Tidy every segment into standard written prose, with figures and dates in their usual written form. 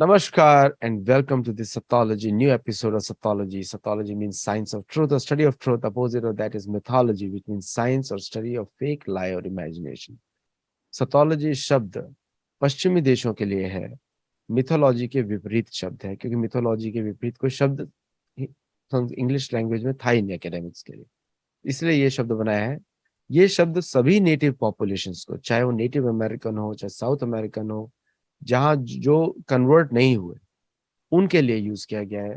Namaskar and welcome to this Sathology, new episode of Sathology. Sathology means science of truth or study of truth. Opposite of that is mythology, which means science or study of fake, lie or imagination. Sathology शब्द पश्चिमी देशों के लिए है, mythology के विपरीत शब्द है, क्योंकि मिथोलॉजी के विपरीत कोई शब्द इंग्लिश लैंग्वेज में था ही नहीं एकेडमिक्स के लिए, इसलिए ये शब्द बनाया है। ये शब्द सभी नेटिव पॉपुलेशंस को, चाहे वो नेटिव अमेरिकन हो चाहे साउथ अमेरिकन हो, जहाँ जो कन्वर्ट नहीं हुए उनके लिए यूज किया गया है।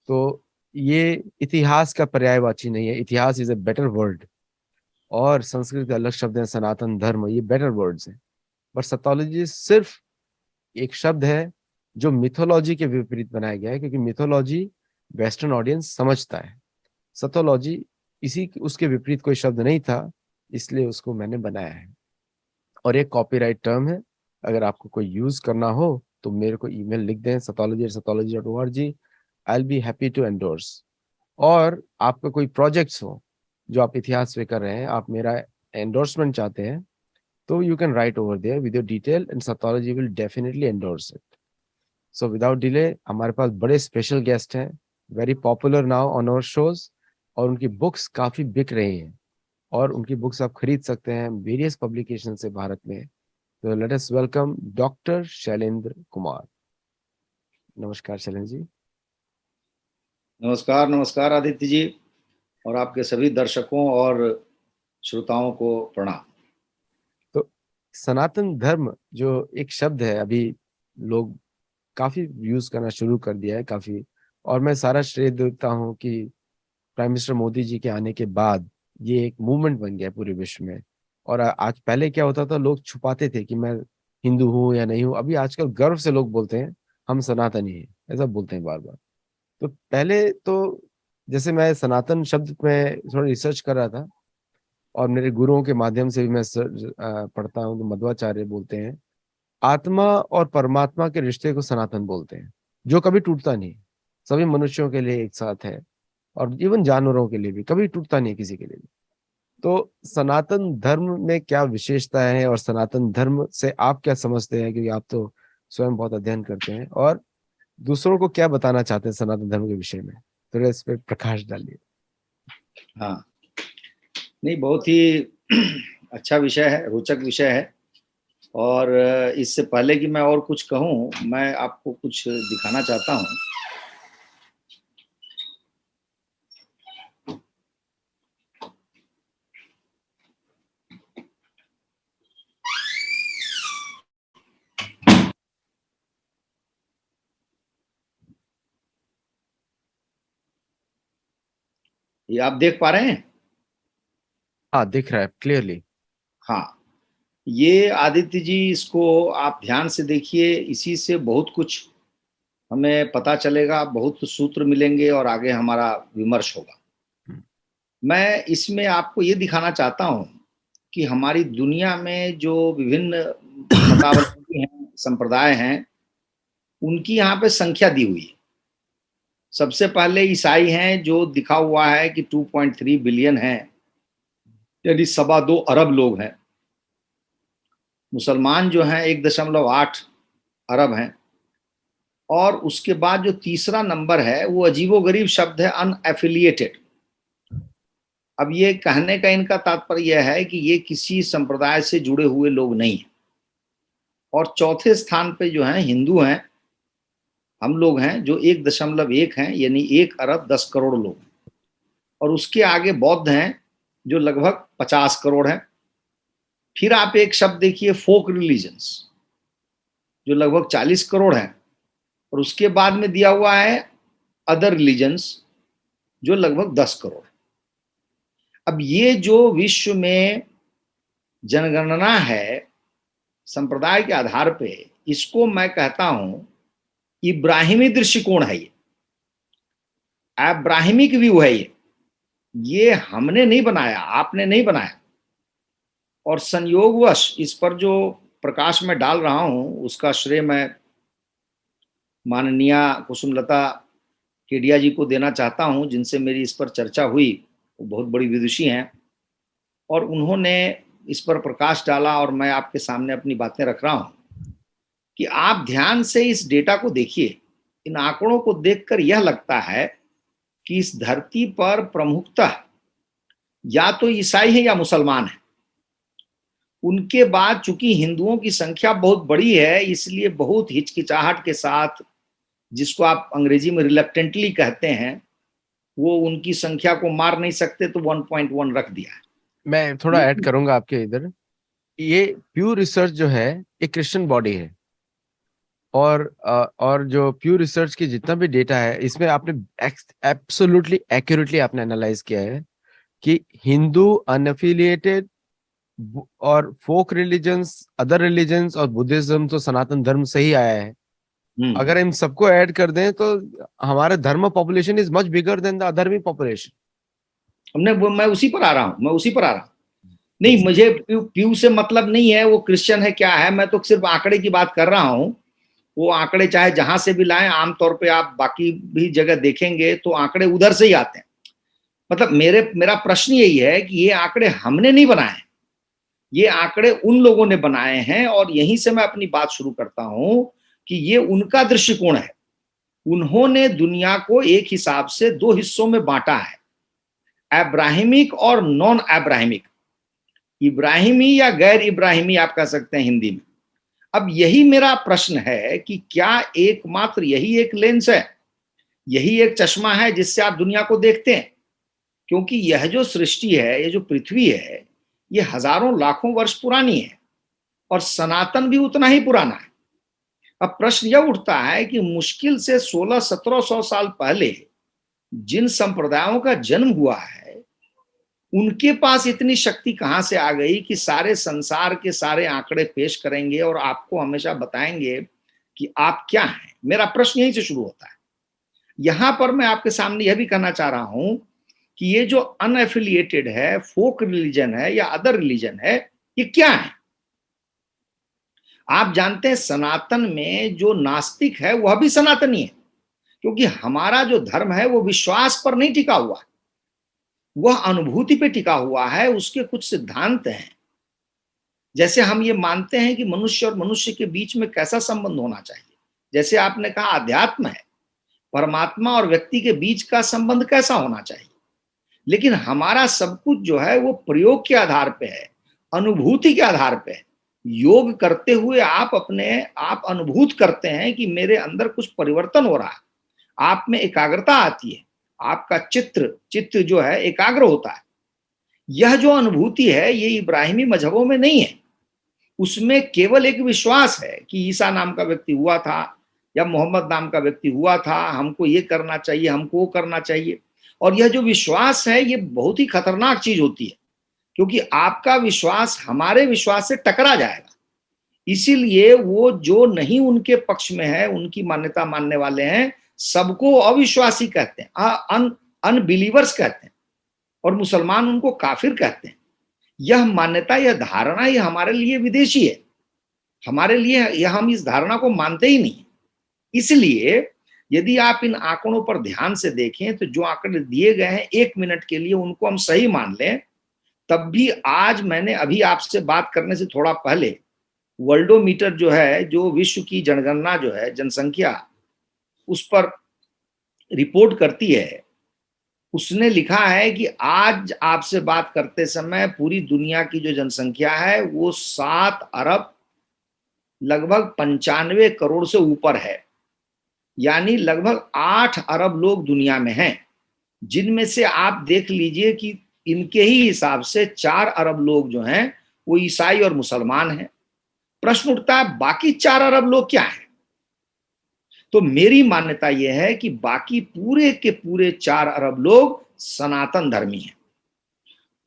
तो ये इतिहास का पर्यायवाची नहीं है, इतिहास इज अ बेटर वर्ड, और संस्कृत का अलग शब्द है सनातन धर्म, ये बेटर वर्ड्स हैं। पर सतोलॉजी सिर्फ एक शब्द है जो मिथोलॉजी के विपरीत बनाया गया है, क्योंकि मिथोलॉजी वेस्टर्न ऑडियंस समझता है, सतोलॉजी इसी उसके विपरीत कोई शब्द नहीं था, इसलिए उसको मैंने बनाया है। और एक कॉपीराइट टर्म है, अगर आपको कोई यूज करना हो तो मेरे को ईमेल लिख दें sathology@sathology.org। I will be happy to endorse. और आपका कोई प्रोजेक्ट्स हो जो आप इतिहास पे कर रहे हैं, आप मेरा एंडोर्समेंट चाहते हैं, तो you can write over there with your detail and Saithology will definitely endorse it. So without delay हमारे पास बड़े स्पेशल गेस्ट हैं, very popular now on our shows, और उनकी बुक्स काफी बिक रही हैं, और उनकी बुक्स आप खरीद सकते हैं वेरियस पब्लिकेशन से भारत में। तो let us welcome doctor Shailendra Kumar. नमस्कार शैलेंद्र जी। नमस्कार नमस्कार आदित्य जी, और आपके सभी दर्शकों और श्रोताओं को प्रणाम। तो सनातन धर्म जो एक शब्द है, अभी लोग काफी यूज करना शुरू कर दिया है काफी, और मैं सारा श्रेय देता हूँ कि प्राइम मिनिस्टर मोदी जी के आने के बाद ये एक मूवमेंट बन गया पूरे विश्व में। और आज, पहले क्या होता था, लोग छुपाते थे कि मैं हिंदू हूँ या नहीं हूँ, अभी आजकल गर्व से लोग बोलते हैं हम सनातनी हैं, ऐसा बोलते हैं बार बार। तो पहले तो जैसे मैं सनातन शब्द में थोड़ा रिसर्च कर रहा था, और मेरे गुरुओं के माध्यम से भी मैं पढ़ता हूँ, तो मध्वाचार्य बोलते हैं आत्मा और परमात्मा के रिश्ते को सनातन बोलते हैं, जो कभी टूटता नहीं, सभी मनुष्यों के लिए एक साथ है, और इवन जानवरों के लिए भी कभी टूटता नहीं किसी के लिए भी। तो सनातन धर्म में क्या विशेषता है, और सनातन धर्म से आप क्या समझते हैं, क्योंकि आप तो स्वयं बहुत अध्ययन करते हैं, और दूसरों को क्या बताना चाहते हैं सनातन धर्म के विषय में, थोड़ा इस पर प्रकाश डालिए। हाँ, नहीं, बहुत ही अच्छा विषय है, रोचक विषय है। और इससे पहले कि मैं और कुछ कहूँ, मैं आपको कुछ दिखाना चाहता हूँ। ये आप देख पा रहे हैं? हाँ, दिख रहा है क्लियरली। हाँ, ये आदित्य जी, इसको आप ध्यान से देखिए, इसी से बहुत कुछ हमें पता चलेगा, बहुत सूत्र मिलेंगे और आगे हमारा विमर्श होगा। मैं इसमें आपको ये दिखाना चाहता हूँ कि हमारी दुनिया में जो विभिन्न मतावलंबी हैं, संप्रदाय हैं, उनकी यहाँ पे संख्या दी हुई है। सबसे पहले ईसाई हैं, जो दिखा हुआ है कि 2.3 बिलियन है, यानी 2.25 अरब लोग हैं। मुसलमान जो हैं 1.8 अरब हैं। और उसके बाद जो तीसरा नंबर है वो अजीबोगरीब शब्द है, अनएफिलिएटेड। अब ये कहने का इनका तात्पर्य यह है कि ये किसी संप्रदाय से जुड़े हुए लोग नहीं हैं। और चौथे स्थान पे जो हैं हिंदू हैं, हम लोग हैं, जो 1.1 हैं, यानी 1 अरब 10 करोड़ लोग। और उसके आगे बौद्ध हैं, जो लगभग 50 करोड़ हैं। फिर आप एक शब्द देखिए, फोक रिलीजन्स, जो लगभग 40 करोड़ हैं। और उसके बाद में दिया हुआ है अदर रिलीजन्स, जो लगभग 10 करोड़। अब ये जो विश्व में जनगणना है संप्रदाय के आधार पे, इसको मैं कहता हूं इब्राहिमी दृष्टिकोण है। ये अब्राहिमिक व्यू है। ये हमने नहीं बनाया, आपने नहीं बनाया। और संयोगवश इस पर जो प्रकाश में डाल रहा हूं, उसका श्रेय मैं माननीय कुसुमलता केडिया जी को देना चाहता हूं, जिनसे मेरी इस पर चर्चा हुई। वो बहुत बड़ी विदुषी हैं, और उन्होंने इस पर प्रकाश डाला, और मैं आपके सामने अपनी बातें रख रहा हूं। कि आप ध्यान से इस डेटा को देखिए। इन आंकड़ों को देखकर यह लगता है कि इस धरती पर प्रमुखतः या तो ईसाई है या मुसलमान है। उनके बाद चूंकि हिंदुओं की संख्या बहुत बड़ी है, इसलिए बहुत हिचकिचाहट के साथ, जिसको आप अंग्रेजी में रिलक्टेंटली कहते हैं, वो उनकी संख्या को मार नहीं सकते तो 1.1 रख दिया है। मैं थोड़ा ऐड करूंगा आपके इधर। ये प्यू रिसर्च जो है एक क्रिश्चियन बॉडी है, और जो प्यू रिसर्च की जितना भी डेटा है इसमें आपने एब्सोल्युटली एक्यूरेटली आपने एनालाइज किया है कि हिंदू अनएफिलिएटेड और फोक रिलीजन्स, अदर रिलीजन्स और बुद्धिज्म तो सनातन धर्म से ही आया है। अगर इन सबको ऐड कर दें तो हमारे धर्म population is much bigger than the अधर्मी पॉपुलेशन। मैं उसी पर आ रहा हूँ। नहीं, मुझे प्यू से मतलब नहीं है वो क्रिश्चियन है क्या है, मैं तो सिर्फ आंकड़े की बात कर रहा हूँ। वो आंकड़े चाहे जहां से भी लाएं, आमतौर पे आप बाकी भी जगह देखेंगे तो आंकड़े उधर से ही आते हैं। मतलब मेरा प्रश्न यही है कि ये आंकड़े हमने नहीं बनाए, ये आंकड़े उन लोगों ने बनाए हैं। और यहीं से मैं अपनी बात शुरू करता हूं कि ये उनका दृष्टिकोण है। उन्होंने दुनिया को एक हिसाब से दो हिस्सों में बांटा है, अब्राहिमिक और नॉन अब्राहिमिक, इब्राहिमी या गैर इब्राहिमी आप कह सकते हैं हिंदी में। अब यही मेरा प्रश्न है कि क्या एकमात्र यही एक लेंस है, यही एक चश्मा है जिससे आप दुनिया को देखते हैं? क्योंकि यह जो सृष्टि है, ये जो पृथ्वी है, ये हजारों लाखों वर्ष पुरानी है और सनातन भी उतना ही पुराना है। अब प्रश्न यह उठता है कि मुश्किल से 1600-1700 साल पहले जिन संप्रदायों का जन्म हुआ है, उनके पास इतनी शक्ति कहां से आ गई कि सारे संसार के सारे आंकड़े पेश करेंगे और आपको हमेशा बताएंगे कि आप क्या हैं? मेरा प्रश्न यहीं से शुरू होता है। यहां पर मैं आपके सामने यह भी कहना चाह रहा हूं कि ये जो अनएफिलिएटेड है, फोक रिलीजन है या अदर रिलीजन है, ये क्या है? आप जानते हैं सनातन में जो नास्तिक है वह भी सनातनी है, क्योंकि हमारा जो धर्म है वो विश्वास पर नहीं टिका हुआ है, वह अनुभूति पे टिका हुआ है। उसके कुछ सिद्धांत हैं, जैसे हम ये मानते हैं कि मनुष्य और मनुष्य के बीच में कैसा संबंध होना चाहिए। जैसे आपने कहा अध्यात्म है, परमात्मा और व्यक्ति के बीच का संबंध कैसा होना चाहिए। लेकिन हमारा सब कुछ जो है वो प्रयोग के आधार पे है, अनुभूति के आधार पे है। योग करते हुए आप अनुभूत करते हैं कि मेरे अंदर कुछ परिवर्तन हो रहा है, आप में एकाग्रता आती है, आपका चित्त जो है एकाग्र होता है। यह जो अनुभूति है ये इब्राहिमी मजहबों में नहीं है। उसमें केवल एक विश्वास है कि ईसा नाम का व्यक्ति हुआ था या मोहम्मद नाम का व्यक्ति हुआ था, हमको ये करना चाहिए, हमको वो करना चाहिए। और यह जो विश्वास है ये बहुत ही खतरनाक चीज होती है, क्योंकि आपका विश्वास हमारे विश्वास से टकरा जाएगा। इसीलिए वो जो नहीं उनके पक्ष में है, उनकी मान्यता मानने वाले हैं, सबको अविश्वासी कहते हैं, अनबिलीवर्स कहते हैं, और मुसलमान उनको काफिर कहते हैं। यह मान्यता, यह धारणा ये हमारे लिए विदेशी है, हमारे लिए यह, हम इस धारणा को मानते ही नहीं। इसलिए यदि आप इन आंकड़ों पर ध्यान से देखें तो जो आंकड़े दिए गए हैं 1 मिनट के लिए उनको हम सही मान लें, तब भी आज मैंने अभी आपसे बात करने से थोड़ा पहले वर्ल्डोमीटर जो है, जो विश्व की जनगणना जो है, जनसंख्या, उस पर रिपोर्ट करती है, उसने लिखा है कि आज आपसे बात करते समय पूरी दुनिया की जो जनसंख्या है वो 7 अरब लगभग 95 करोड़ से ऊपर है। यानी लगभग 8 अरब लोग दुनिया में हैं, जिनमें से आप देख लीजिए कि इनके ही हिसाब से 4 अरब लोग जो हैं वो ईसाई और मुसलमान हैं। प्रश्न उठता है बाकी 4 अरब लोग क्या हैं? तो मेरी मान्यता यह है कि बाकी पूरे के पूरे 4 अरब लोग सनातन धर्मी हैं।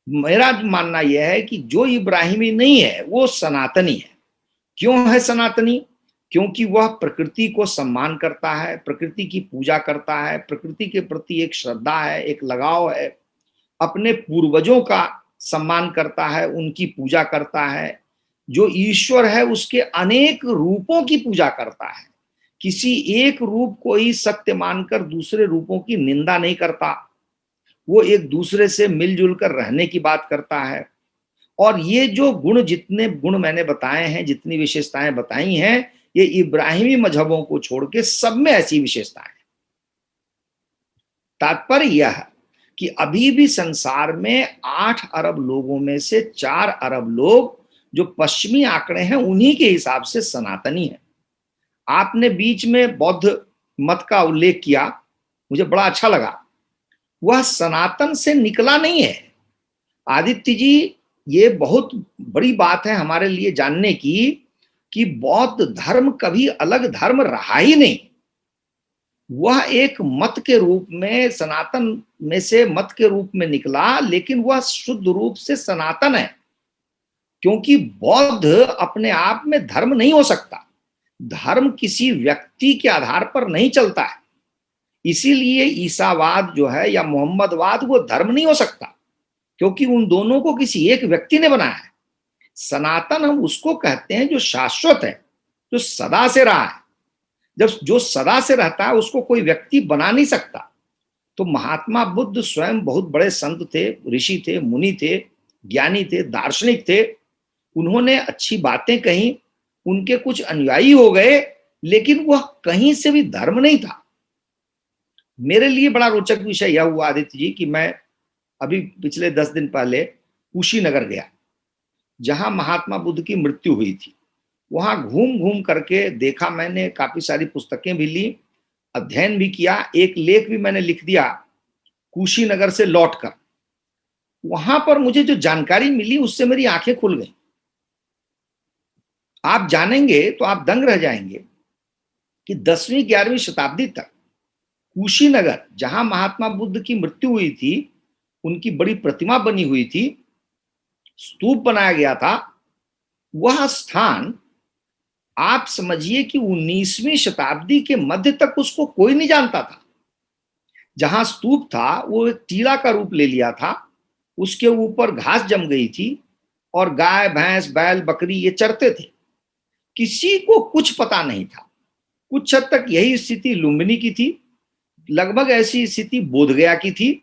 मेरा मानना यह है कि जो इब्राहिमी नहीं है वो सनातनी है। क्यों है सनातनी? क्योंकि वह प्रकृति को सम्मान करता है, प्रकृति की पूजा करता है, प्रकृति के प्रति एक श्रद्धा है, एक लगाव है, अपने पूर्वजों का सम्मान करता है, उनकी पूजा करता है। जो ईश्वर है उसके अनेक रूपों की पूजा करता है, किसी एक रूप को ही सत्य मानकर दूसरे रूपों की निंदा नहीं करता। वो एक दूसरे से मिलजुल कर रहने की बात करता है। और ये जो गुण, जितने गुण मैंने बताए हैं, जितनी विशेषताएं बताई हैं, ये इब्राहिमी मजहबों को छोड़ के सब में ऐसी विशेषताएं हैं। तात्पर्य यह है कि अभी भी संसार में 8 अरब लोगों में से 4 अरब लोग, जो पश्चिमी आंकड़े हैं उन्हीं के हिसाब से सनातनी है। आपने बीच में बौद्ध मत का उल्लेख किया, मुझे बड़ा अच्छा लगा। वह सनातन से निकला नहीं है आदित्य जी। ये बहुत बड़ी बात है हमारे लिए जानने की कि बौद्ध धर्म कभी अलग धर्म रहा ही नहीं। वह एक मत के रूप में, सनातन में से मत के रूप में निकला, लेकिन वह शुद्ध रूप से सनातन है, क्योंकि बौद्ध अपने आप में धर्म नहीं हो सकता। धर्म किसी व्यक्ति के आधार पर नहीं चलता है, इसीलिए ईसावाद जो है या मोहम्मदवाद वो धर्म नहीं हो सकता, क्योंकि उन दोनों को किसी एक व्यक्ति ने बनाया है। सनातन हम उसको कहते हैं जो शाश्वत है, जो सदा से रहा है। जब जो सदा से रहता है उसको कोई व्यक्ति बना नहीं सकता। तो महात्मा बुद्ध स्वयं बहुत बड़े संत थे, ऋषि थे, मुनि थे, ज्ञानी थे, दार्शनिक थे। उन्होंने अच्छी बातें कही, उनके कुछ अनुयायी हो गए, लेकिन वह कहीं से भी धर्म नहीं था। मेरे लिए बड़ा रोचक विषय यह हुआ आदित्य जी कि मैं अभी पिछले 10 दिन पहले कुशीनगर गया, जहां महात्मा बुद्ध की मृत्यु हुई थी। वहां घूम घूम करके देखा मैंने, काफी सारी पुस्तकें भी ली, अध्ययन भी किया, एक लेख भी मैंने लिख दिया कुशीनगर से लौटकर। वहां पर मुझे जो जानकारी मिली उससे मेरी आंखें खुल गई। आप जानेंगे तो आप दंग रह जाएंगे कि 10वीं 11वीं शताब्दी तक कुशीनगर, जहां महात्मा बुद्ध की मृत्यु हुई थी, उनकी बड़ी प्रतिमा बनी हुई थी, स्तूप बनाया गया था, वह स्थान आप समझिए कि 19वीं शताब्दी के मध्य तक उसको कोई नहीं जानता था। जहां स्तूप था वो एक टीला का रूप ले लिया था, उसके ऊपर घास जम गई थी और गाय, भैंस, बैल, बकरी ये चरते थे। किसी को कुछ पता नहीं था। कुछ हद तक यही स्थिति लुम्बिनी की थी, लगभग ऐसी स्थिति बोधगया की थी।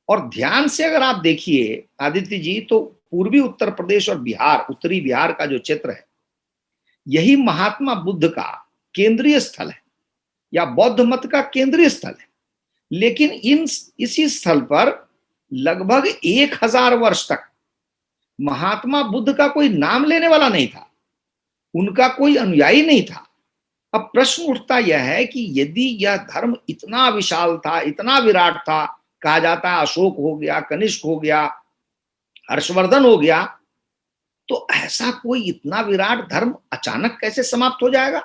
और ध्यान से अगर आप देखिए आदित्य जी, तो पूर्वी उत्तर प्रदेश और बिहार, उत्तरी बिहार का जो क्षेत्र है, यही महात्मा बुद्ध का केंद्रीय स्थल है या बौद्ध मत का केंद्रीय स्थल है। लेकिन इसी स्थल पर लगभग 1000 वर्ष तक महात्मा बुद्ध का कोई नाम लेने वाला नहीं था, उनका कोई अनुयायी नहीं था। अब प्रश्न उठता यह है कि यदि यह धर्म इतना विशाल था, इतना विराट था, कहा जाता है अशोक हो गया, कनिष्क हो गया, हर्षवर्धन हो गया, तो ऐसा कोई इतना विराट धर्म अचानक कैसे समाप्त हो जाएगा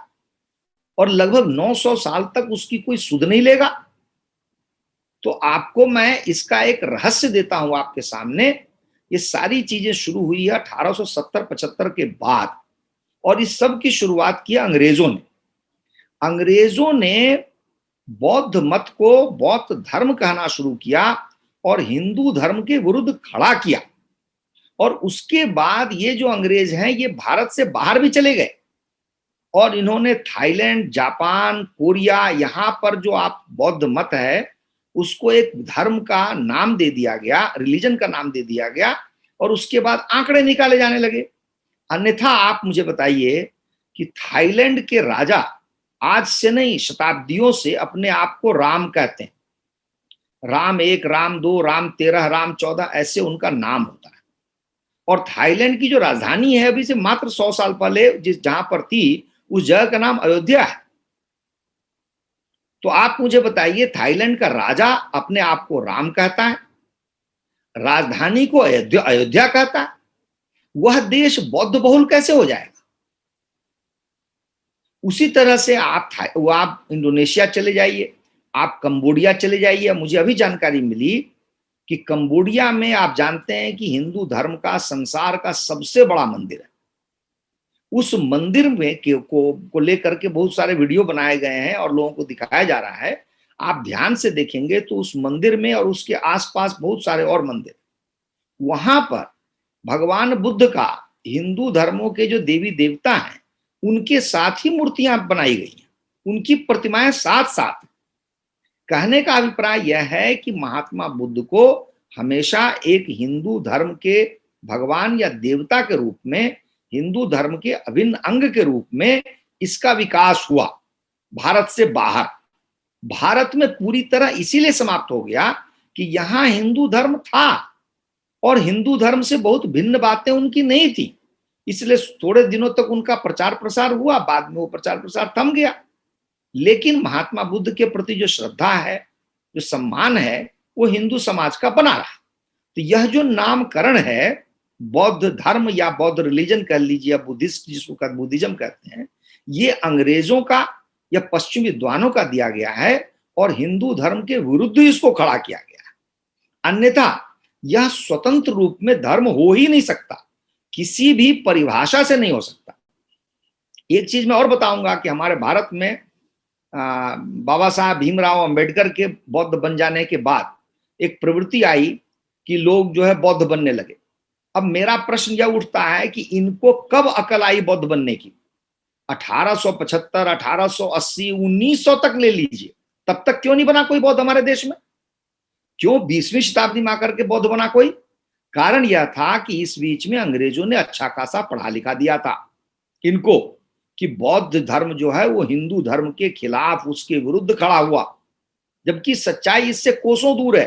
और लगभग 900 साल तक उसकी कोई सुध नहीं लेगा? तो आपको मैं इसका एक रहस्य देता हूं आपके सामने। ये सारी चीजें शुरू हुई है 1870-75 के बाद, और इस सब की शुरुआत किया अंग्रेजों ने। अंग्रेजों ने बौद्ध मत को बौद्ध धर्म कहना शुरू किया और हिंदू धर्म के विरुद्ध खड़ा किया। और उसके बाद ये जो अंग्रेज हैं ये भारत से बाहर भी चले गए और इन्होंने थाईलैंड, जापान, कोरिया, यहां पर जो आप बौद्ध मत है उसको एक धर्म का नाम दे दिया गया, रिलीजन का नाम दे दिया गया, और उसके बाद आंकड़े निकाले जाने लगे। अन्यथा आप मुझे बताइए कि थाईलैंड के राजा आज से नहीं, शताब्दियों से अपने आप को राम कहते हैं। राम 1, राम 2, राम 13, राम 14, ऐसे उनका नाम होता है। और थाईलैंड की जो राजधानी है अभी से मात्र 100 साल पहले जहां पर थी, उस जगह का नाम अयोध्या है। तो आप मुझे बताइए, थाईलैंड का राजा अपने आप को राम कहता है, राजधानी को अयोध्या कहता है, वह देश बौद्ध बहुल कैसे हो जाएगा? उसी तरह से आप इंडोनेशिया चले जाइए, आप कंबोडिया चले जाइए। मुझे अभी जानकारी मिली कि कंबोडिया में आप जानते हैं कि हिंदू धर्म का संसार का सबसे बड़ा मंदिर है। उस मंदिर में को लेकर के बहुत सारे वीडियो बनाए गए हैं और लोगों को दिखाया जा रहा है। आप ध्यान से देखेंगे तो उस मंदिर में और उसके आसपास बहुत सारे और मंदिर, वहां पर भगवान बुद्ध का, हिंदू धर्मों के जो देवी देवता हैं उनके साथ ही मूर्तियां बनाई गई हैं, उनकी प्रतिमाएं साथ साथ। कहने का अभिप्राय यह है कि महात्मा बुद्ध को हमेशा एक हिंदू धर्म के भगवान या देवता के रूप में, हिंदू धर्म के अभिन्न अंग के रूप में इसका विकास हुआ भारत से बाहर। भारत में पूरी तरह इसीलिए समाप्त हो गया कि यहां हिंदू धर्म था और हिंदू धर्म से बहुत भिन्न बातें उनकी नहीं थी, इसलिए थोड़े दिनों तक उनका प्रचार प्रसार हुआ, बाद में वो प्रचार प्रसार थम गया। लेकिन महात्मा बुद्ध के प्रति जो श्रद्धा है, जो सम्मान है, वो हिंदू समाज का बना रहा। तो यह जो नामकरण है बौद्ध धर्म या बौद्ध रिलीजन कह लीजिए या बुद्धिस्ट जिसको बुद्धिज्म कहते हैं, ये अंग्रेजों का या पश्चिमी विद्वानों का दिया गया है और हिंदू धर्म के विरुद्ध इसको खड़ा किया गया है। अन्यथा यह स्वतंत्र रूप में धर्म हो ही नहीं सकता, किसी भी परिभाषा से नहीं हो सकता। एक चीज मैं और बताऊंगा कि हमारे भारत में बाबा साहब भीमराव अंबेडकर के बौद्ध बन जाने के बाद एक प्रवृत्ति आई कि लोग जो है बौद्ध बनने लगे। अब मेरा प्रश्न यह उठता है कि इनको कब अकल आई बौद्ध बनने की? 1875, 1880, 1900 तक ले लीजिए, तब तक क्यों नहीं बना कोई बौद्ध हमारे देश में? क्यों 20वीं शताब्दी में आकर के बौद्ध बना कोई? कारण यह था कि इस बीच में अंग्रेजों ने अच्छा खासा पढ़ा लिखा दिया था इनको कि बौद्ध धर्म जो है वो हिंदू धर्म के खिलाफ, उसके विरुद्ध खड़ा हुआ, जबकि सच्चाई इससे कोसों दूर है।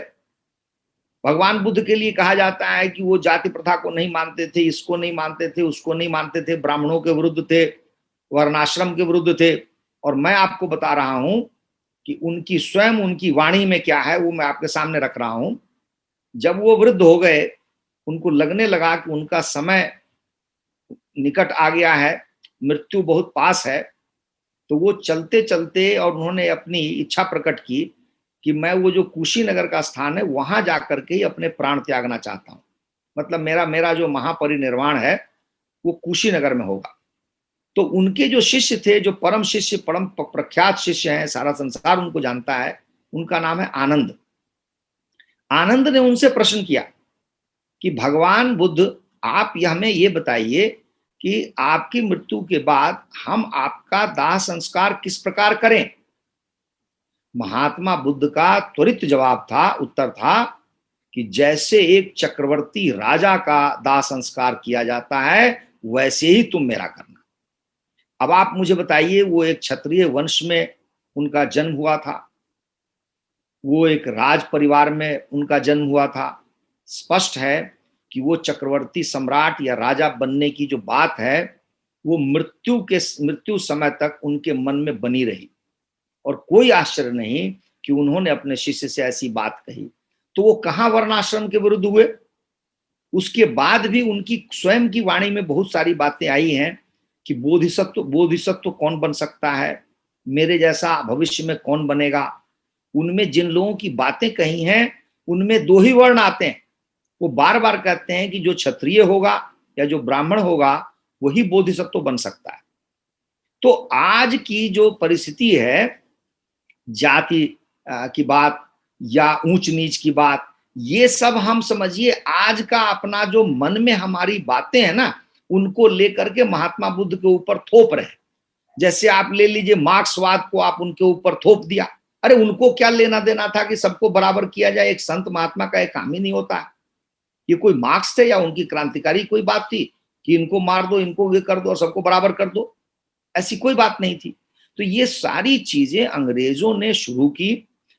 भगवान बुद्ध के लिए कहा जाता है कि वो जाति प्रथा को नहीं मानते थे, इसको नहीं मानते थे, उसको नहीं मानते थे, ब्राह्मणों के विरुद्ध थे, वर्णाश्रम के विरुद्ध थे। और मैं आपको बता रहा हूं कि उनकी स्वयं उनकी वाणी में क्या है वो मैं आपके सामने रख रहा हूं। जब वो वृद्ध हो गए, उनको लगने लगा कि उनका समय निकट आ गया है, मृत्यु बहुत पास है, तो वो चलते चलते और उन्होंने अपनी इच्छा प्रकट की कि मैं वो जो कुशीनगर का स्थान है वहां जाकर के ही अपने प्राण त्यागना चाहता हूं। मतलब मेरा जो महापरिनिर्वाण है वो कुशीनगर में होगा। तो उनके जो शिष्य थे, जो परम शिष्य, परम प्रख्यात शिष्य हैं, सारा संसार उनको जानता है, उनका नाम है आनंद। आनंद ने उनसे प्रश्न किया कि भगवान बुद्ध, आप हमें ये बताइए कि आपकी मृत्यु के बाद हम आपका दाह संस्कार किस प्रकार करें? महात्मा बुद्ध का त्वरित जवाब था, उत्तर था कि जैसे एक चक्रवर्ती राजा का दाह संस्कार किया जाता है वैसे ही तुम मेरा करना। अब आप मुझे बताइए, वो एक क्षत्रिय वंश में उनका जन्म हुआ था, वो एक राज परिवार में उनका जन्म हुआ था। स्पष्ट है कि वो चक्रवर्ती सम्राट या राजा बनने की जो बात है वो मृत्यु समय तक उनके मन में बनी रही और कोई आश्चर्य नहीं कि उन्होंने अपने शिष्य से ऐसी बात कही। तो वो कहाँ वर्णाश्रम के विरुद्ध हुए? उसके बाद भी उनकी स्वयं की वाणी में बहुत सारी बातें आई हैं कि बोधिसत्व कौन बन सकता है, मेरे जैसा भविष्य में कौन बनेगा। उनमें जिन लोगों की बातें कही हैं उनमें दो ही वर्ण आते हैं। वो बार बार कहते हैं कि जो क्षत्रिय होगा या जो ब्राह्मण होगा वही बोधिसत्व बन सकता है। तो आज की जो परिस्थिति है, जाति की बात या ऊंच नीच की बात, ये सब हम समझिए आज का अपना जो मन में हमारी बातें हैं ना, उनको लेकर के महात्मा बुद्ध के ऊपर थोप रहे हैं। जैसे आप ले लीजिए मार्क्सवाद को आप उनके ऊपर थोप दिया। अरे उनको क्या लेना देना था कि सबको बराबर किया जाए? एक संत महात्मा का एक काम ही नहीं होता। ये कोई मार्क्स थे या उनकी क्रांतिकारी कोई बात थी कि इनको मार दो, इनको ये कर दो और सबको बराबर कर दो? ऐसी कोई बात नहीं थी। तो ये सारी चीजें अंग्रेजों ने शुरू की,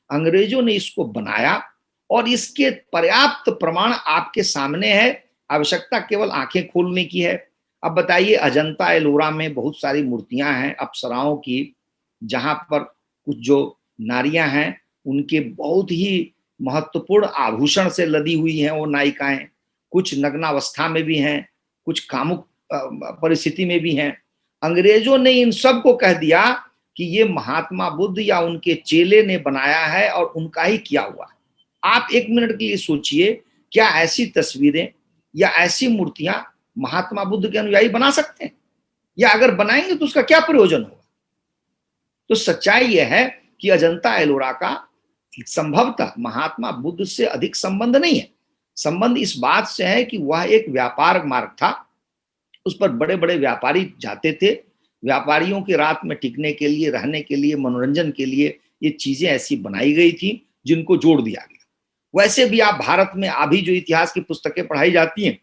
अंग्रेजों ने इसको बनाया और इसके पर्याप्त प्रमाण आपके सामने है। आवश्यकता केवल आंखें खोलने की है। अब बताइए, अजंता एलोरा में बहुत सारी मूर्तियां हैं अप्सराओं की, जहां पर कुछ जो नारियां हैं उनके बहुत ही महत्वपूर्ण आभूषण से लदी हुई हैं वो नायिकाएं, कुछ नग्नावस्था में भी हैं, कुछ कामुक परिस्थिति में भी हैं। अंग्रेजों ने इन सब को कह दिया कि ये महात्मा बुद्ध या उनके चेले ने बनाया है और उनका ही किया हुआ है। आप एक मिनट के लिए सोचिए, क्या ऐसी तस्वीरें या ऐसी मूर्तियां महात्मा बुद्ध के अनुयायी बना सकते हैं? या अगर बनाएंगे तो उसका क्या प्रयोजन होगा? तो सच्चाई यह है कि अजंता एलोरा का संभवतः महात्मा बुद्ध से अधिक संबंध नहीं है। संबंध इस बात से है कि वह एक व्यापार मार्ग था, उस पर बड़े बड़े व्यापारी जाते थे। व्यापारियों की रात में टिकने के लिए, रहने के लिए, मनोरंजन के लिए ये चीजें ऐसी बनाई गई थी जिनको जोड़ दिया गया। वैसे भी आप भारत में अभी जो इतिहास की पुस्तकें पढ़ाई जाती हैं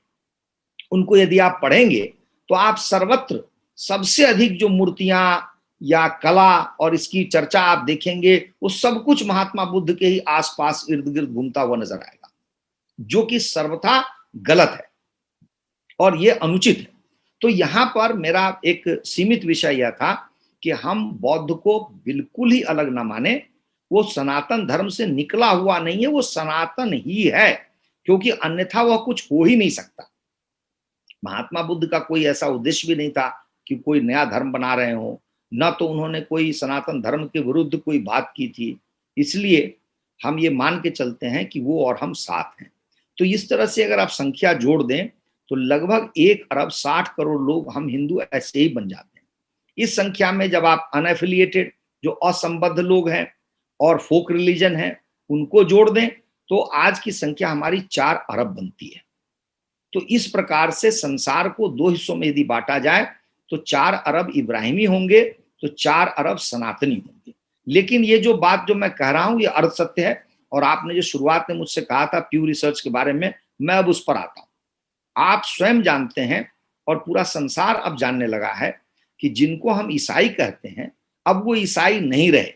उनको यदि आप पढ़ेंगे तो आप सर्वत्र सबसे अधिक जो मूर्तियां या कला और इसकी चर्चा आप देखेंगे, वो सब कुछ महात्मा बुद्ध के ही आसपास इर्द गिर्द घूमता हुआ नजर आएगा, जो कि सर्वथा गलत है और ये अनुचित है। तो यहां पर मेरा एक सीमित विषय यह था कि हम बौद्ध को बिल्कुल ही अलग ना माने। वो सनातन धर्म से निकला हुआ नहीं है, वो सनातन ही है, क्योंकि अन्यथा वह कुछ हो ही नहीं सकता। महात्मा बुद्ध का कोई ऐसा उद्देश्य भी नहीं था कि कोई नया धर्म बना रहे हो, न तो उन्होंने कोई सनातन धर्म के विरुद्ध कोई बात की थी। इसलिए हम ये मान के चलते हैं कि वो और हम साथ हैं। तो इस तरह से अगर आप संख्या जोड़ दें तो लगभग 1 अरब 60 करोड़ लोग हम हिंदू ऐसे ही बन जाते हैं। इस संख्या में जब आप अनएफिलिएटेड जो असंबद्ध लोग हैं और फोक रिलीजन है उनको जोड़ दें तो आज की संख्या हमारी 4 अरब बनती है। तो इस प्रकार से संसार को 2 हिस्सों में यदि बांटा जाए तो 4 अरब इब्राहिमी होंगे, तो 4 अरब सनातनी होंगे। लेकिन ये जो बात जो मैं कह रहा हूं ये अर्ध सत्य है। और आपने जो शुरुआत में मुझसे कहा था प्यू रिसर्च के बारे में, मैं अब उस पर आता हूं। आप स्वयं जानते हैं और पूरा संसार अब जानने लगा है कि जिनको हम ईसाई कहते हैं अब वो ईसाई नहीं रहे,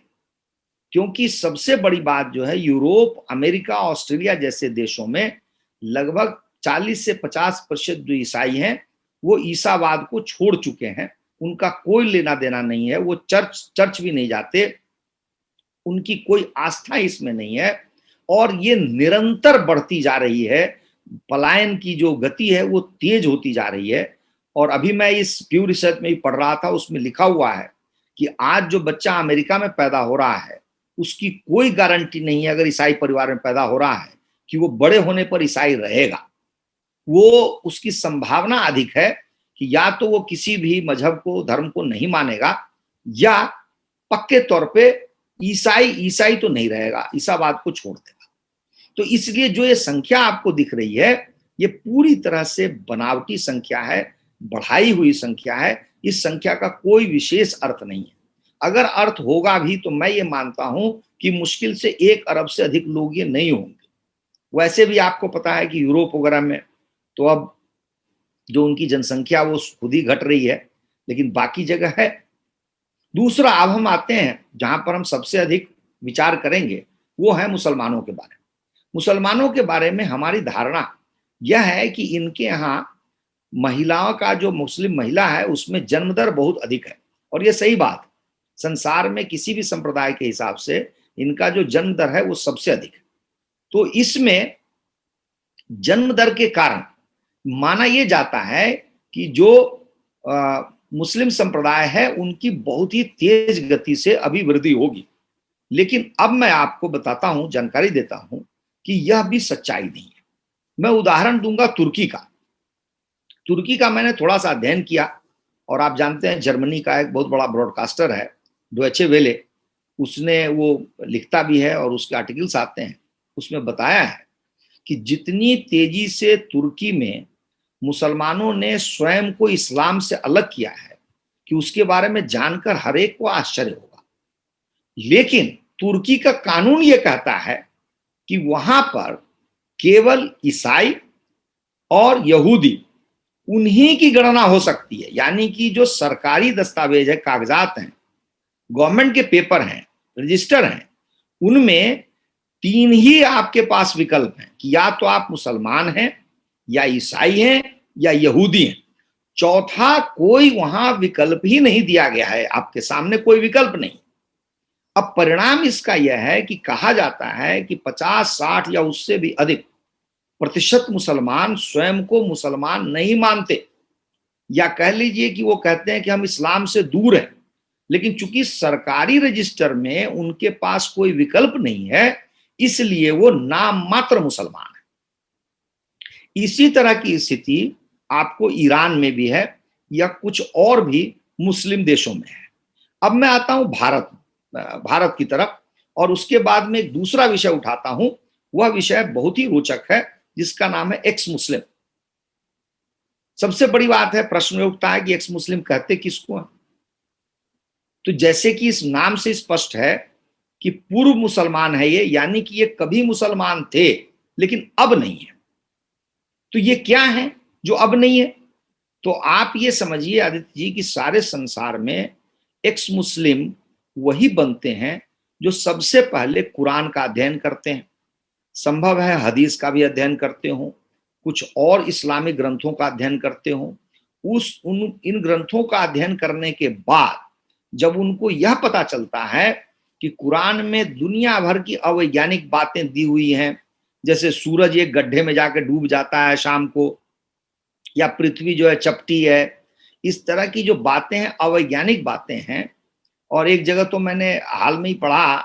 क्योंकि सबसे बड़ी बात जो है यूरोप, अमेरिका, ऑस्ट्रेलिया जैसे देशों में लगभग 40 से 50% जो ईसाई हैं वो ईसावाद को छोड़ चुके हैं। उनका कोई लेना देना नहीं है, वो चर्च भी नहीं जाते, उनकी कोई आस्था इसमें नहीं है। और ये निरंतर बढ़ती जा रही है, पलायन की जो गति है वो तेज होती जा रही है। और अभी मैं इस प्यू रिसर्च में ही पढ़ रहा था, उसमें लिखा हुआ है कि आज जो बच्चा अमेरिका में पैदा हो रहा है उसकी कोई गारंटी नहीं है, अगर ईसाई परिवार में पैदा हो रहा है, कि वो बड़े होने पर ईसाई रहेगा। वो उसकी संभावना अधिक है कि या तो वो किसी भी मजहब को, धर्म को नहीं मानेगा, या पक्के तौर पे ईसाई तो नहीं रहेगा, ईसावाद को छोड़ देगा। तो इसलिए जो ये संख्या आपको दिख रही है ये पूरी तरह से बनावटी संख्या है, बढ़ाई हुई संख्या है। इस संख्या का कोई विशेष अर्थ नहीं है। अगर अर्थ होगा भी तो मैं ये मानता हूं कि मुश्किल से 1 अरब से अधिक लोग ये नहीं होंगे। वैसे भी आपको पता है कि यूरोप वगैरह में तो अब जो उनकी जनसंख्या वो खुद ही घट रही है, लेकिन बाकी जगह है। दूसरा, अब हम आते हैं जहां पर हम सबसे अधिक विचार करेंगे, वो है मुसलमानों के बारे में। मुसलमानों के बारे में हमारी धारणा यह है कि इनके यहाँ महिलाओं का, जो मुस्लिम महिला है उसमें जन्म दर बहुत अधिक है। और ये सही बात, संसार में किसी भी संप्रदाय के हिसाब से इनका जो जन्म दर है वो सबसे अधिक है। तो इसमें जन्म दर के कारण माना यह जाता है कि जो मुस्लिम संप्रदाय है उनकी बहुत ही तेज गति से अभिवृद्धि होगी। लेकिन अब मैं आपको बताता हूं, जानकारी देता हूं कि यह भी सच्चाई नहीं है। मैं उदाहरण दूंगा तुर्की का। तुर्की का मैंने थोड़ा सा अध्ययन किया, और आप जानते हैं जर्मनी का एक बहुत बड़ा ब्रॉडकास्टर है डॉयचे वेले, उसने वो लिखता भी है और उसके आर्टिकल्स आते हैं, उसमें बताया है कि जितनी तेजी से तुर्की में मुसलमानों ने स्वयं को इस्लाम से अलग किया है कि उसके बारे में जानकर हर एक को आश्चर्य होगा। लेकिन तुर्की का कानून यह कहता है कि वहां पर केवल ईसाई और यहूदी उन्हीं की गणना हो सकती है। यानी कि जो सरकारी दस्तावेज है, कागजात हैं, गवर्नमेंट के पेपर हैं, रजिस्टर हैं, उनमें 3 ही आपके पास विकल्प हैं कि या तो आप मुसलमान हैं, या ईसाई हैं, या यहूदी हैं। चौथा कोई वहां विकल्प ही नहीं दिया गया है, आपके सामने कोई विकल्प नहीं। अब परिणाम इसका यह है कि कहा जाता है कि 50, 60 या उससे भी अधिक प्रतिशत मुसलमान स्वयं को मुसलमान नहीं मानते, या कह लीजिए कि वो कहते हैं कि हम इस्लाम से दूर हैं। लेकिन चूंकि सरकारी रजिस्टर में उनके पास कोई विकल्प नहीं है, इसलिए वो नाम मात्र मुसलमान है। इसी तरह की स्थिति आपको ईरान में भी है, या कुछ और भी मुस्लिम देशों में है। अब मैं आता हूं भारत की तरफ, और उसके बाद में एक दूसरा विषय उठाता हूं। वह विषय बहुत ही रोचक है, जिसका नाम है एक्स मुस्लिम। सबसे बड़ी बात है, प्रश्न उठता है कि एक्स मुस्लिम कहते किसको है? तो जैसे कि इस नाम से स्पष्ट है कि पूर्व मुसलमान है ये, यानी कि ये कभी मुसलमान थे लेकिन अब नहीं है। तो ये क्या है जो अब नहीं है? तो आप ये समझिए आदित्य जी कि सारे संसार में एक्स मुस्लिम वही बनते हैं जो सबसे पहले कुरान का अध्ययन करते हैं, संभव है हदीस का भी अध्ययन करते हो, कुछ और इस्लामिक ग्रंथों का अध्ययन करते हो। इन ग्रंथों का अध्ययन करने के बाद जब उनको यह पता चलता है कि कुरान में दुनिया भर की अवैज्ञानिक बातें दी हुई हैं, जैसे सूरज एक गड्ढे में जाकर डूब जाता है शाम को, या पृथ्वी जो है चपटी है, इस तरह की जो बातें हैं अवैज्ञानिक बातें हैं। और एक जगह तो मैंने हाल में ही पढ़ा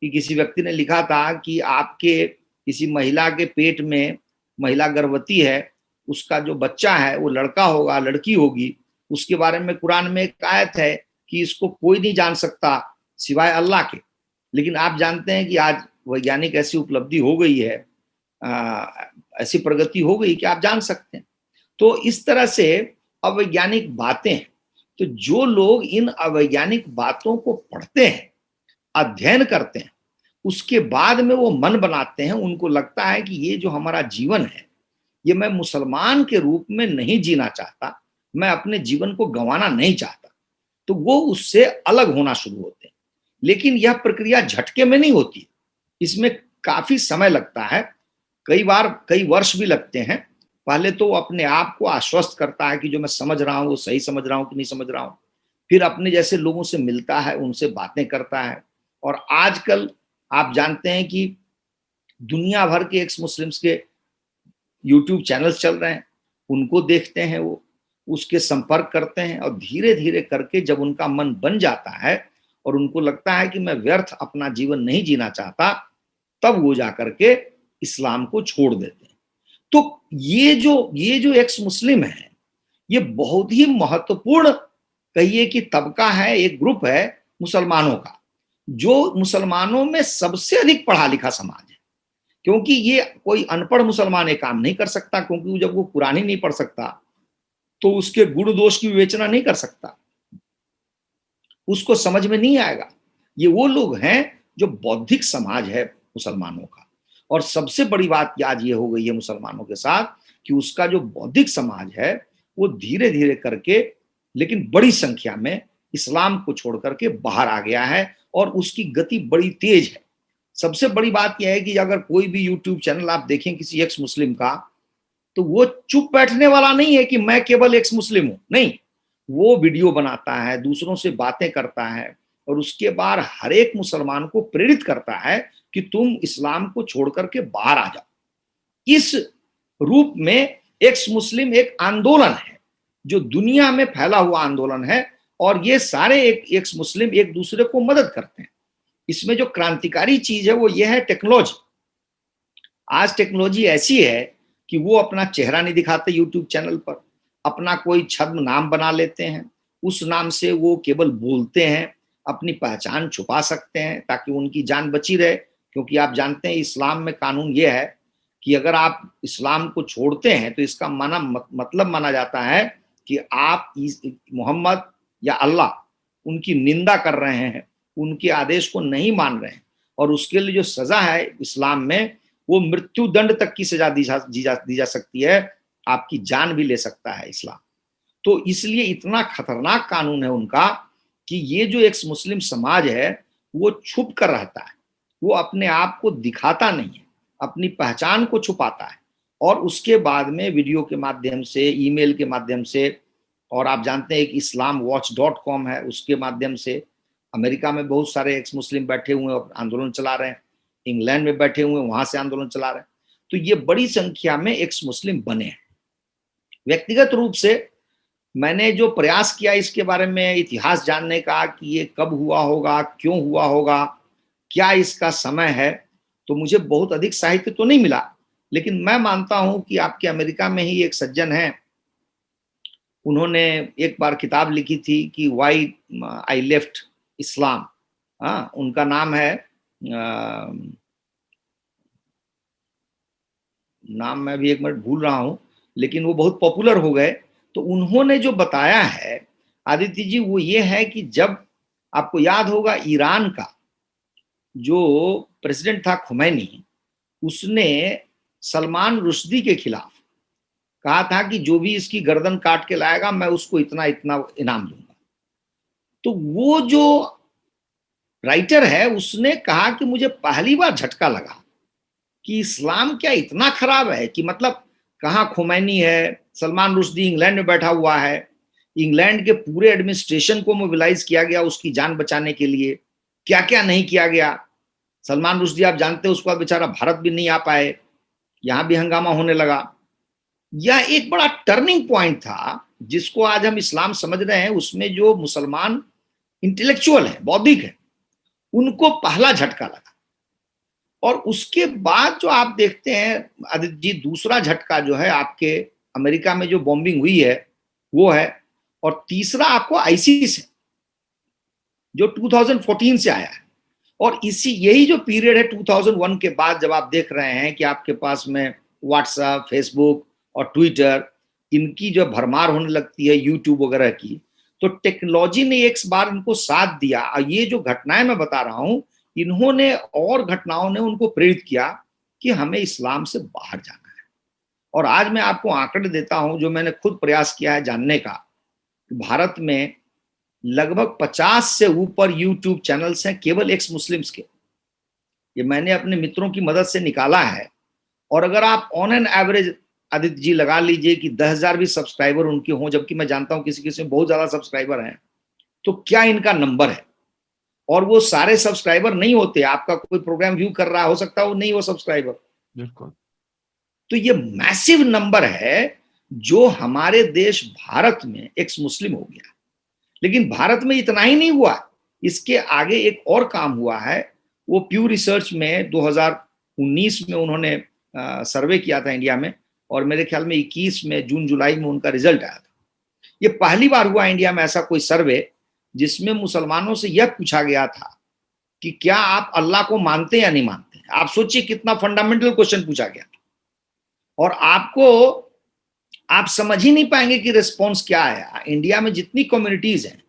कि किसी व्यक्ति ने लिखा था कि आपके किसी महिला के पेट में, महिला गर्भवती है, उसका जो बच्चा है वो लड़का होगा लड़की होगी, उसके बारे में कुरान में एक आयत है कि इसको कोई नहीं जान सकता सिवाय अल्लाह के। लेकिन आप जानते हैं कि आज वैज्ञानिक ऐसी उपलब्धि हो गई है, ऐसी प्रगति हो गई कि आप जान सकते हैं। तो इस तरह से अवैज्ञानिक बातें हैं। तो जो लोग इन अवैज्ञानिक बातों को पढ़ते हैं, अध्ययन करते हैं, उसके बाद में वो मन बनाते हैं, उनको लगता है कि ये जो हमारा जीवन है, ये मैं मुसलमान के रूप में नहीं जीना चाहता, मैं अपने जीवन को गंवाना नहीं चाहता, तो वो उससे अलग होना शुरू होते हैं। लेकिन यह प्रक्रिया झटके में नहीं होती, इसमें काफी समय लगता है, कई बार कई वर्ष भी लगते हैं। पहले तो वो अपने आप को आश्वस्त करता है कि जो मैं समझ रहा हूँ वो सही समझ रहा हूँ कि नहीं समझ रहा हूँ, फिर अपने जैसे लोगों से मिलता है, उनसे बातें करता है। और आजकल आप जानते हैं कि दुनिया भर के एक्स मुस्लिम्स के यूट्यूब चैनल्स चल रहे हैं, उनको देखते हैं, वो उसके संपर्क करते हैं, और धीरे धीरे करके जब उनका मन बन जाता है और उनको लगता है कि मैं व्यर्थ अपना जीवन नहीं जीना चाहता, तब वो जाकर के इस्लाम को छोड़ देते हैं। तो ये जो एक्स मुस्लिम है, ये बहुत ही महत्वपूर्ण कहिए कि तबका है, एक ग्रुप है मुसलमानों का, जो मुसलमानों में सबसे अधिक पढ़ा लिखा समाज है। क्योंकि ये कोई अनपढ़ मुसलमान ये काम नहीं कर सकता, क्योंकि जब वो कुरान ही नहीं पढ़ सकता तो उसके गुण दोष की विवेचना नहीं कर सकता, उसको समझ में नहीं आएगा। ये वो लोग हैं जो बौद्धिक समाज है मुसलमानों का। और सबसे बड़ी बात आज ये हो गई है मुसलमानों के साथ कि उसका जो बौद्धिक समाज है वो धीरे धीरे करके, लेकिन बड़ी संख्या में, इस्लाम को छोड़ करके बाहर आ गया है, और उसकी गति बड़ी तेज है। सबसे बड़ी बात यह है कि अगर कोई भी यूट्यूब चैनल आप देखें किसी एक्स मुस्लिम का, तो वो चुप बैठने वाला नहीं है कि मैं केवल एक्स मुस्लिम हूं, नहीं, वो वीडियो बनाता है, दूसरों से बातें करता है, और उसके बाद हर एक मुसलमान को प्रेरित करता है कि तुम इस्लाम को छोड़ करके बाहर आ जाओ। इस रूप में एक्स मुस्लिम एक आंदोलन है जो दुनिया में फैला हुआ आंदोलन है, और ये सारे एक्स मुस्लिम एक दूसरे को मदद करते हैं। इसमें जो क्रांतिकारी चीज है वो ये है टेक्नोलॉजी। आज टेक्नोलॉजी ऐसी है कि वो अपना चेहरा नहीं दिखाते यूट्यूब चैनल पर, अपना कोई छद्म नाम बना लेते हैं, उस नाम से वो केवल बोलते हैं, अपनी पहचान छुपा सकते हैं ताकि उनकी जान बची रहे। क्योंकि आप जानते हैं इस्लाम में कानून ये है कि अगर आप इस्लाम को छोड़ते हैं तो इसका मतलब माना जाता है कि आप मोहम्मद या अल्लाह उनकी निंदा कर रहे हैं, उनके आदेश को नहीं मान रहे हैं, और उसके लिए जो सजा है इस्लाम में वो मृत्यु दंड तक की सजा दी जा सकती है, आपकी जान भी ले सकता है इस्लाम। तो इसलिए इतना खतरनाक कानून है उनका कि ये जो एक मुस्लिम समाज है वो छुप कर रहता है, वो अपने आप को दिखाता नहीं है, अपनी पहचान को छुपाता है, और उसके बाद में वीडियो के माध्यम से, ईमेल के माध्यम से, और आप जानते हैं एक islamwatch.com है, उसके माध्यम से अमेरिका में बहुत सारे एक्स मुस्लिम बैठे हुए हैं, आंदोलन चला रहे हैं, इंग्लैंड में बैठे हुए वहां से आंदोलन चला रहे हैं। तो ये बड़ी संख्या में एक्स मुस्लिम बने हैं। व्यक्तिगत रूप से मैंने जो प्रयास किया इसके बारे में इतिहास जानने का कि ये कब हुआ होगा, क्यों हुआ होगा, क्या इसका समय है, तो मुझे बहुत अधिक साहित्य तो नहीं मिला, लेकिन मैं मानता हूं कि आपके अमेरिका में ही एक सज्जन हैं, उन्होंने एक बार किताब लिखी थी कि व्हाई आई लेफ्ट इस्लाम। हाँ, उनका नाम है, नाम मैं भी एक मिनट भूल रहा हूं, लेकिन वो बहुत पॉपुलर हो गए। तो उन्होंने जो बताया है आदित्य जी वो ये है कि जब आपको याद होगा ईरान का जो प्रेसिडेंट था खुमैनी, उसने सलमान रुश्दी के खिलाफ कहा था कि जो भी इसकी गर्दन काट के लाएगा मैं उसको इतना इतना इनाम दूंगा। तो वो जो राइटर है उसने कहा कि मुझे पहली बार झटका लगा कि इस्लाम क्या इतना खराब है कि मतलब कहाँ खुमैनी है, सलमान रुश्दी इंग्लैंड में बैठा हुआ है, इंग्लैंड के पूरे एडमिनिस्ट्रेशन को मोबिलाइज किया गया उसकी जान बचाने के लिए, क्या क्या नहीं किया गया। सलमान रुश्दी आप जानते हैं उसके बाद बेचारा भारत भी नहीं आ पाए, यहां भी हंगामा होने लगा। यह एक बड़ा टर्निंग पॉइंट था जिसको आज हम इस्लाम समझ रहे हैं। उसमें जो मुसलमान इंटेलेक्चुअल है, बौद्धिक है, उनको पहला झटका लगा। और उसके बाद जो आप देखते हैं आदित्य जी, दूसरा झटका जो है आपके अमेरिका में जो बॉम्बिंग हुई है वो है, और तीसरा आपको आईसीस है जो 2014 से आया है। और इसी यही जो पीरियड है 2001 के बाद, जब आप देख रहे हैं कि आपके पास में व्हाट्सएप, फेसबुक और ट्विटर, इनकी जो भरमार होने लगती है, यूट्यूब वगैरह की, तो टेक्नोलॉजी ने एक बार इनको साथ दिया। और ये जो घटनाएं मैं बता रहा हूं, इन्होंने और घटनाओं ने उनको प्रेरित किया कि हमें इस्लाम से बाहर जाना है। और आज मैं आपको आंकड़े देता हूं जो मैंने खुद प्रयास किया है जानने का। भारत में लगभग 50 से ऊपर यूट्यूब चैनल्स हैं केवल एक्स मुस्लिम्स के। ये मैंने अपने मित्रों की मदद से निकाला है। और अगर आप on an average Aditya ji लगा लीजिए कि 10,000 भी सब्सक्राइबर उनके हों, जबकि मैं जानता हूं किसी किसी में बहुत ज्यादा सब्सक्राइबर हैं, तो क्या इनका नंबर है। और वो सारे सब्सक्राइबर नहीं होते, आपका कोई प्रोग्राम व्यू कर रहा हो सकता है वो नहीं, वो सब्सक्राइबर। बिल्कुल। तो ये मैसिव नंबर है जो हमारे देश भारत में एक्स मुस्लिम हो गया। लेकिन भारत में इतना ही नहीं हुआ, इसके आगे एक और काम हुआ है। वो प्यू रिसर्च में 2019 में उन्होंने सर्वे किया था इंडिया में, और मेरे ख्याल में 21 में जून जुलाई में उनका रिजल्ट आया था। ये पहली बार हुआ इंडिया में ऐसा कोई सर्वे जिसमें मुसलमानों से यह पूछा गया था कि क्या आप अल्लाह को मानते या नहीं मानते। आप सोचिए कितना फंडामेंटल क्वेश्चन पूछा गया। और आप समझ ही नहीं पाएंगे कि रिस्पॉन्स क्या आया। इंडिया में जितनी कम्युनिटीज हैं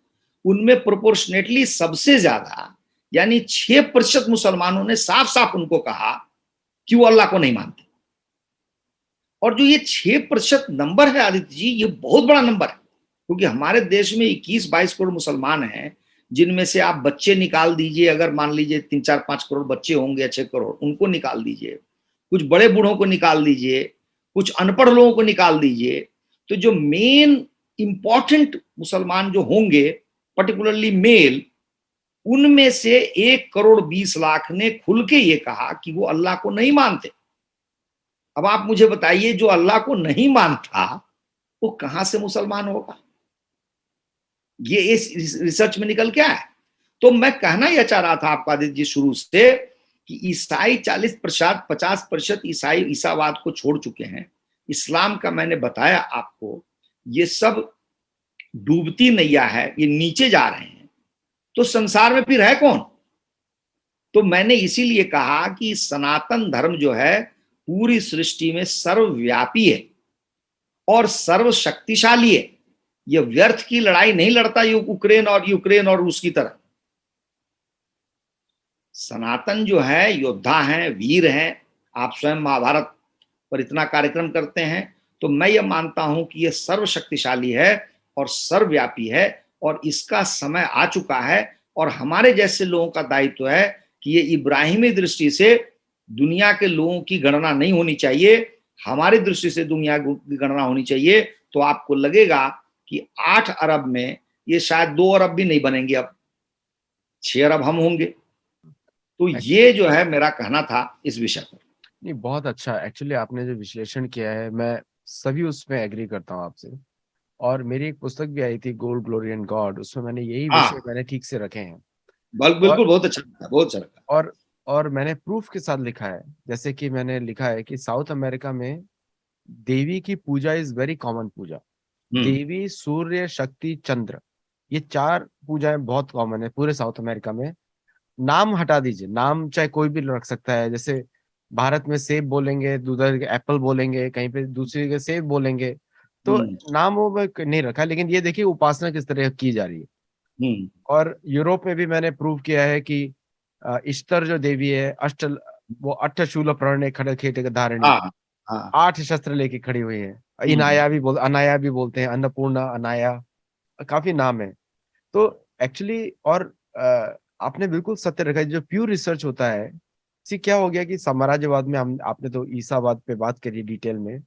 उनमें प्रोपोर्शनेटली सबसे ज्यादा यानी 6% मुसलमानों ने साफ साफ उनको कहा कि वो अल्लाह को नहीं मानते। और जो ये 6% नंबर है आदित्य जी, ये बहुत बड़ा नंबर है, क्योंकि हमारे देश में 21-22 करोड़ मुसलमान हैं, जिनमें से आप बच्चे निकाल दीजिए, अगर मान लीजिए 3-4-5 करोड़ बच्चे होंगे या 6 करोड़, उनको निकाल दीजिए, कुछ बड़े बूढ़ों को निकाल दीजिए, कुछ अनपढ़ लोगों को निकाल दीजिए, तो जो मेन इंपॉर्टेंट मुसलमान जो होंगे, पर्टिकुलरली मेल, उनमें से 1,20,00,000 ने खुल के ये कहा कि वो अल्लाह को नहीं मानते। अब आप मुझे बताइए, जो अल्लाह को नहीं मानता वो कहां से मुसलमान होगा। ये इस रिसर्च में निकल के आया। तो मैं कहना यह चाह रहा था आपको आदित्य जी शुरू से कि ईसाई 50% ईसाई ईसावाद को छोड़ चुके हैं। इस्लाम का मैंने बताया आपको, ये सब डूबती नैया है, ये नीचे जा रहे हैं। तो संसार में फिर है कौन। तो मैंने इसीलिए कहा कि सनातन धर्म जो है पूरी सृष्टि में सर्वव्यापी है और सर्वशक्तिशाली है। यह व्यर्थ की लड़ाई नहीं लड़ता यूक्रेन और रूस की तरह। सनातन जो है योद्धा हैं, वीर हैं। आप स्वयं महाभारत पर इतना कार्यक्रम करते हैं, तो मैं ये मानता हूं कि यह सर्वशक्तिशाली है और सर्वव्यापी है, और इसका समय आ चुका है। और हमारे जैसे लोगों का दायित्व है कि ये इब्राहिमी दृष्टि से दुनिया के लोगों की गणना नहीं होनी चाहिए, हमारी दृष्टि से दुनिया की गणना होनी चाहिए। तो आपको लगेगा कि 8 अरब में ये शायद 2 अरब भी नहीं बनेंगे, अब 6 अरब हम होंगे। तो ये जो है मेरा कहना था इस विषय पर। नहीं, बहुत अच्छा। एक्चुअली आपने जो विश्लेषण किया है, मैं सभी उसमें एग्री करता हूँ आपसे। और मेरी एक पुस्तक भी आई थी, गोल्ड, ग्लोरी एंड गॉड, उसमें मैंने यही विषय मैंने ठीक से रखे हैं। और बिल्कुल, बहुत अच्छा था, बहुत अच्छा लगा। और मैंने प्रूफ के साथ लिखा है। जैसे कि मैंने लिखा है कि साउथ अमेरिका में देवी की पूजा इज वेरी कॉमन पूजा। देवी, सूर्य, शक्ति, चंद्र, ये 4 पूजाएं बहुत कॉमन है पूरे साउथ अमेरिका में। नाम हटा दीजिए, नाम चाहे कोई भी रख सकता है। जैसे भारत में सेब बोलेंगे, दूसरे के एप्पल बोलेंगे, कहीं पे दूसरे के सेब बोलेंगे, तो नामों में नहीं रखा। लेकिन ये देखिए उपासना किस तरह की जा रही है। और यूरोप में भी मैंने प्रूव किया है कि ईस्टर जो देवी है, वो अष्टशूल प्रण खड़े खेटे धारणी, 8 शस्त्र लेके खड़ी हुई है। इनाया भी अनाया भी बोलते हैं, अन्नपूर्णा, अनाया, काफी नाम है। तो एक्चुअली और आपने बिल्कुल सत्य रखा है, जो प्योर रिसर्च होता है। सी क्या हो गया कि साम्राज्यवाद में हम, आपने तो ईसावाद पे बात करी डिटेल में।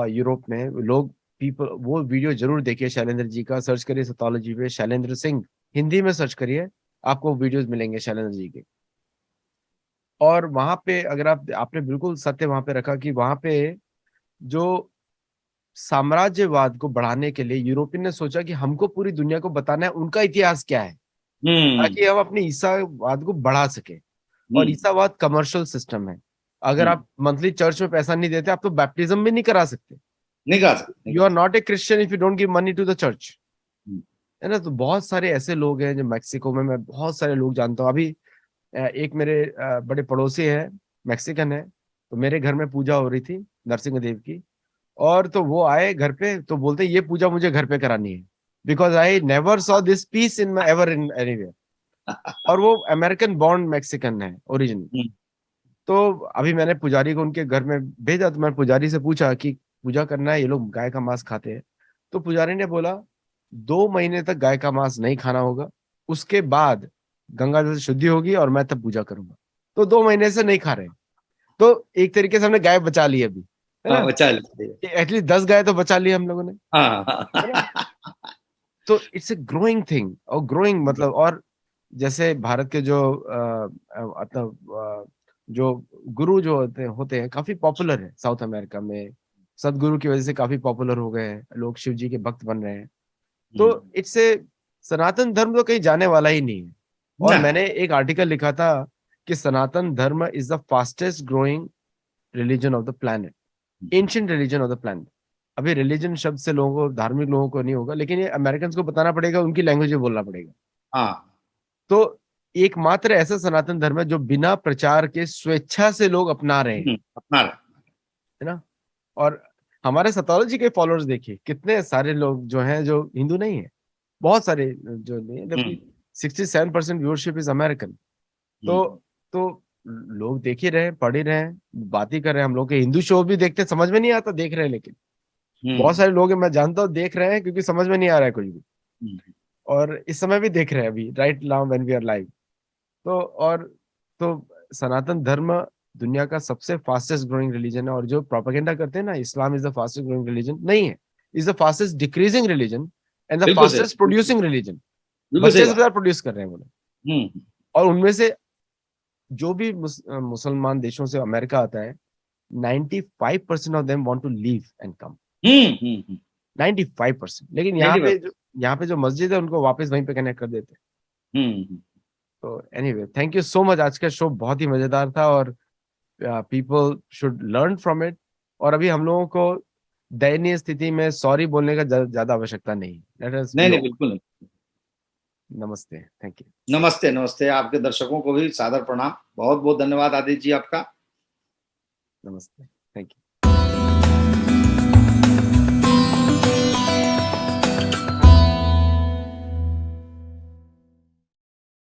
यूरोप में लोग, पीपल, वो वीडियो जरूर देखिए शैलेंद्र जी का, सर्च करिए सतोलॉजी पे शैलेंद्र सिंह, हिंदी में सर्च करिए, आपको वीडियोस मिलेंगे शैलेंद्र जी के। और वहां पे अगर आपने बिल्कुल सत्य वहां पे रखा कि वहां पे जो साम्राज्यवाद को बढ़ाने के लिए यूरोपियन ने सोचा कि हमको पूरी दुनिया को बताना है उनका इतिहास क्या है, हम्म। ताकि हम अपने ईसावाद को बढ़ा सके। और हम्म। ईसावाद कमर्शियल सिस्टम है। अगर हम्म। आप मंथली चर्च में पैसा नहीं देते, आप तो बैप्टिज्म भी नहीं करा सकते। निकाल सकते, यू निकाल are not a Christian if you don't give money to the church. सकते। है ना। तो बहुत सारे ऐसे लोग हैं जो मैक्सिको में, मैं बहुत सारे लोग जानता हूँ। अभी एक मेरे बड़े पड़ोसी हैं, मैक्सिकन है, तो मेरे घर में पूजा हो रही थी नरसिंह देव की। और तो वो आए घर पे, तो बोलते ये पूजा मुझे घर पे करानी है, because I never saw this piece in my ever in anywhere. और वो अमेरिकन बॉर्न मैक्सिकन है ओरिजिन। हम्म। तो अभी मैंने पुजारी को उनके घर में भेजा, तो मैंने पुजारी से पूछा कि पूजा करना है, ये लोग गाय का मांस खाते हैं। तो पुजारी ने बोला 2 महीने तक गाय का मांस नहीं खाना होगा, उसके बाद गंगा जल से शुद्धि होगी और मैं तब पूजा करूंगा। तो 2 महीने से नहीं खा रहे हैं। तो एक तरीके से हमने गाय बचा ली अभी, है हाँ, ना। बचा लेते हैं। एटलीस्ट 10 गाय तो बचा ली हम लोगों ने, हाँ, है ना। हाँ। तो इट्स ए ग्रोइंग थिंग, और ग्रोइंग मतलब, और जैसे भारत के जो मतलब जो गुरु जो होते हैं काफी पॉपुलर है साउथ अमेरिका में। सदगुरु की वजह से काफी पॉपुलर हो गए हैं लोग, शिव जी के भक्त बन रहे हैं। तो हम्म। इट्स ए, सनातन धर्म तो कहीं जाने वाला ही नहीं है। और ना। मैंने एक आर्टिकल लिखा था कि सनातन धर्म is the fastest growing religion of the planet, ancient religion of the planet. अभी रिलीजन शब्द से लोगों को, धार्मिक लोगों को नहीं होगा, लेकिन ये अमेरिकन को बताना पड़ेगा, उनकी लैंग्वेज में बोलना पड़ेगा। हाँ। तो एकमात्र ऐसा सनातन धर्म है जो बिना प्रचार के स्वेच्छा से लोग अपना रहे हैं, अपना रहे। है ना। और हमारे सतोलॉजी के फॉलोअर्स देखिए कितने सारे लोग जो हैं जो हिंदू नहीं है, बहुत सारे जो नहीं है, जबकि हम्म। 67% व्यूअरशिप इज अमेरिकन। तो हम्म। तो लोग देख ही रहे हैं, पढ़ ही रहे हैं, बात ही कर रहे हैं। हम लोग के हिंदू शो भी देखते हैं, समझ में नहीं आता, देख रहे हैं, लेकिन बहुत हम्म। सारे लोग हैं मैं जानता हूँ देख रहे हैं क्योंकि समझ में नहीं आ रहा है कुछ भी। हम्म। और इस समय भी देख रहे हैं अभी, right now when we are live. तो और तो सनातन धर्म दुनिया का सबसे फास्टेस्ट ग्रोइंग रिलीजन है। और जो प्रोपेगेंडा करते हैं ना Islam is the fastest growing religion, नहीं है। Is the fastest decreasing religion and the बिल्कुल सही। Fastest producing religion. बिल्कुल सही बच्चे सबसे बात। ज्यादा प्रोड्यूस कर रहे हैं वो लोग। हम्म। और उनमें से जो भी मुसलमान देशों से अमेरिका आता है, 95% of them want to leave and come. Hmm. Hmm. 95%। लेकिन नहीं नहीं बात। यहाँ पे जो मस्जिद है उनको वापस वहीं पे कनेक्ट कर देते हैं। हम्म। तो anyway, thank you so much. आज का शो बहुत ही मजेदार था, और people should learn from it. और अभी हम लोगों को दयनीय स्थिति में सॉरी बोलने का ज्यादा आवश्यकता नहीं। लेट अस नहीं बी नहीं, ओपन। बिल्कुल नहीं। नमस्ते, थैंक यू। नमस्ते, नमस्ते। आपके दर्शकों को भी सादर प्रणाम। बहुत बहुत धन्यवाद आदित्य जी आपका। नमस्ते, थैंक यू।